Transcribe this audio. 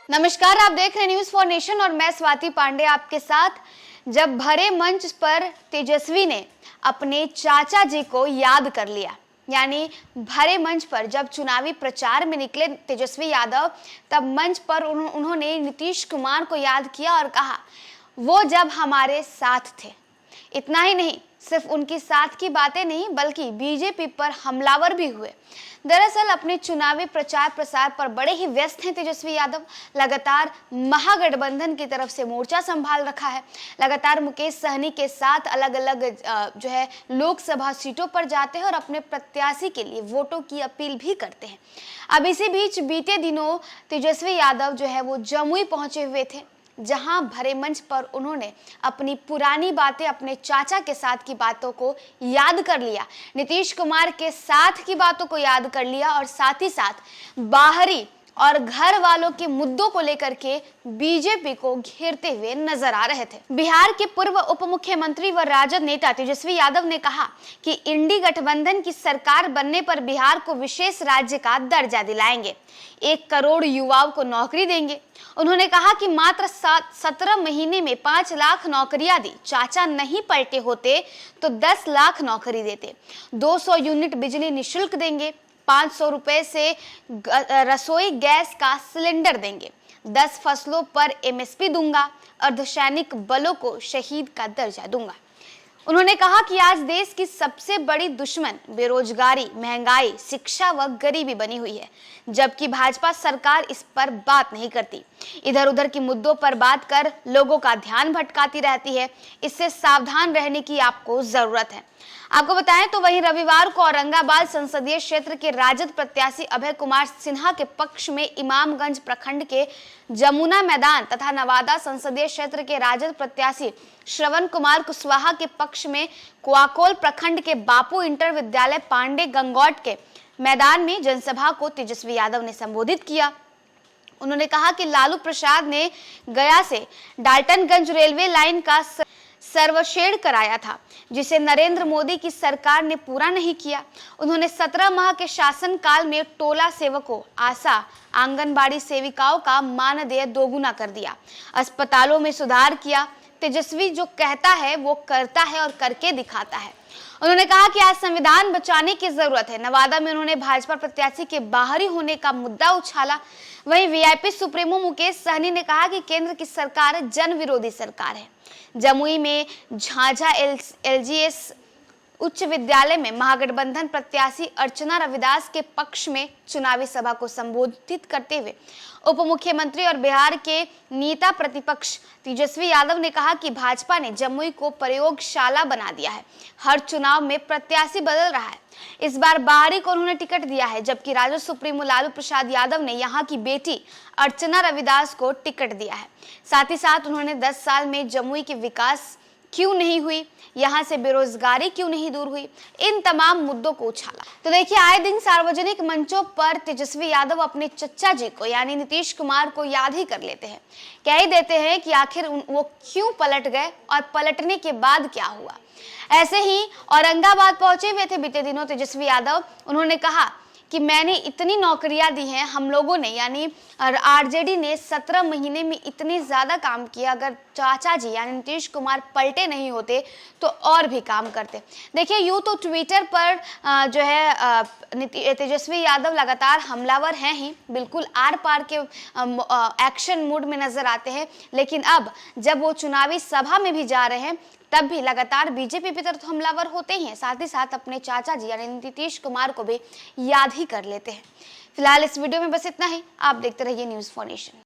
नमस्कार, आप देख रहे हैं न्यूज फॉर नेशन और मैं स्वाति पांडे आपके साथ। जब भरे मंच पर तेजस्वी ने अपने चाचा जी को याद कर लिया, यानी भरे मंच पर जब चुनावी प्रचार में निकले तेजस्वी यादव, तब मंच पर उन्होंने नीतीश कुमार को याद किया और कहा वो जब हमारे साथ थे। इतना ही नहीं, सिर्फ उनकी साथ की बातें नहीं बल्कि बीजेपी पर हमलावर भी हुए। दरअसल अपने चुनावी प्रचार प्रसार पर बड़े ही व्यस्त हैं तेजस्वी यादव। लगातार महागठबंधन की तरफ से मोर्चा संभाल रखा है। लगातार मुकेश सहनी के साथ अलग अलग लोकसभा सीटों पर जाते हैं और अपने प्रत्याशी के लिए वोटों की अपील भी करते हैं। अब इसी बीच बीते दिनों तेजस्वी यादव वो जमुई पहुंचे हुए थे, जहां भरे मंच पर उन्होंने अपनी पुरानी बातें, अपने चाचा के साथ की बातों को याद कर लिया, नीतीश कुमार के साथ की बातों को याद कर लिया और साथ ही साथ बाहरी और घर वालों के मुद्दों को लेकर के बीजेपी को घेरते हुए नजर आ रहे थे। बिहार के पूर्व उप मुख्यमंत्री व राजद नेता तेजस्वी यादव ने कहा कि इंडी गठबंधन की सरकार बनने पर बिहार को विशेष राज्य का दर्जा दिलाएंगे, 1 करोड़ युवाओं को नौकरी देंगे। उन्होंने कहा कि मात्र 17 महीने में 5 लाख नौकरियां दी। चाचा नहीं पलटे होते तो 10 लाख नौकरी देते। 200 यूनिट बिजली निःशुल्क देंगे। 500 रुपए से रसोई गैस का सिलेंडर देंगे। 10 फसलों पर MSP दूंगा। अर्धसैनिक बलों को शहीद का दर्जा दूंगा। उन्होंने कहा कि आज देश की सबसे बड़ी दुश्मन बेरोजगारी, महंगाई, शिक्षा व गरीबी बनी हुई है, जबकि भाजपा सरकार इस पर बात नहीं करती। इधर उधर के मुद्दों पर बात कर लोगों का ध्यान भटकाती रहती है। इससे सावधान रहने की आपको जरूरत है। आपको बताएं तो वहीं रविवार को औरंगाबाद संसदीय क्षेत्र के राजद प्रत्याशी अभय कुमार सिन्हा के पक्ष में इमामगंज प्रखंड के जमुना मैदान तथा नवादा संसदीय क्षेत्र के राजद प्रत्याशी श्रवण कुमार कुशवाहा के पक्ष में कुआकोल प्रखंड के बापू इंटर विद्यालय पांडे गंगौट के मैदान में जनसभा को तेजस्वी यादव ने संबोधित किया। उन्होंने कहा कि लालू प्रसाद ने गया से डाल्टनगंज रेलवे लाइन का सर्वक्षेण कराया था, जिसे नरेंद्र मोदी की सरकार ने पूरा नहीं किया। उन्होंने 17 माह के शासनकाल में टोला सेवकों, आशा, आंगनबाड़ी सेविकाओं का मानदेय दोगुना कर दिया, अस्पतालों में सुधार किया। तेजस्वी जो कहता है वो करता है और करके दिखाता है। उन्होंने कहा कि आज संविधान बचाने की जरूरत है। नवादा में उन्होंने भाजपा प्रत्याशी के बाहरी होने का मुद्दा उछाला। वहीं वीआईपी सुप्रीमो मुकेश सहनी ने कहा कि केंद्र की सरकार जन विरोधी सरकार है। जमुई में झाझा LGS उच्च विद्यालय में महागठबंधन प्रत्याशी अर्चना रविदास के पक्ष में चुनावी सभा को संबोधित करते हुए उप मुख्यमंत्री और बिहार के नेता प्रतिपक्ष तेजस्वी यादव ने कहा कि भाजपा ने जमुई को प्रयोगशाला बना दिया है। हर चुनाव में प्रत्याशी बदल रहा है। इस बार बाहरी को उन्होंने टिकट दिया है, जबकि राजद सुप्रीमो लालू प्रसाद यादव ने यहां की बेटी अर्चना रविदास को टिकट दिया है। साथ ही साथ उन्होंने 10 साल में जमुई के विकास क्यों नहीं हुई, यहाँ से बेरोजगारी क्यों नहीं दूर हुई, इन तमाम मुद्दों को उछाला। तो देखिए, आए दिन सार्वजनिक मंचों पर तेजस्वी यादव अपने चच्चा जी को यानी नीतीश कुमार को याद ही कर लेते हैं। कह ही देते हैं कि आखिर वो क्यों पलट गए और पलटने के बाद क्या हुआ। ऐसे ही औरंगाबाद पहुंचे हुए थे बीते दिनों तेजस्वी यादव। उन्होंने कहा कि मैंने इतनी नौकरियां दी हैं, हम लोगों ने यानी RJD ने 17 महीने में इतने ज्यादा काम किया। अगर चाचा जी यानी नीतीश कुमार पलटे नहीं होते तो और भी काम करते। देखिए, यूं तो ट्विटर पर तेजस्वी यादव लगातार हमलावर हैं ही, बिल्कुल आर पार के एक्शन मूड में नजर आते हैं। लेकिन अब जब वो चुनावी सभा में भी जा रहे हैं तब भी लगातार बीजेपी की तरफ हमलावर होते ही हैं। साथ ही साथ अपने चाचा जी यानी नीतीश कुमार को भी याद ही कर लेते हैं। फिलहाल इस वीडियो में बस इतना ही। आप देखते रहिए न्यूज फॉर नेशन।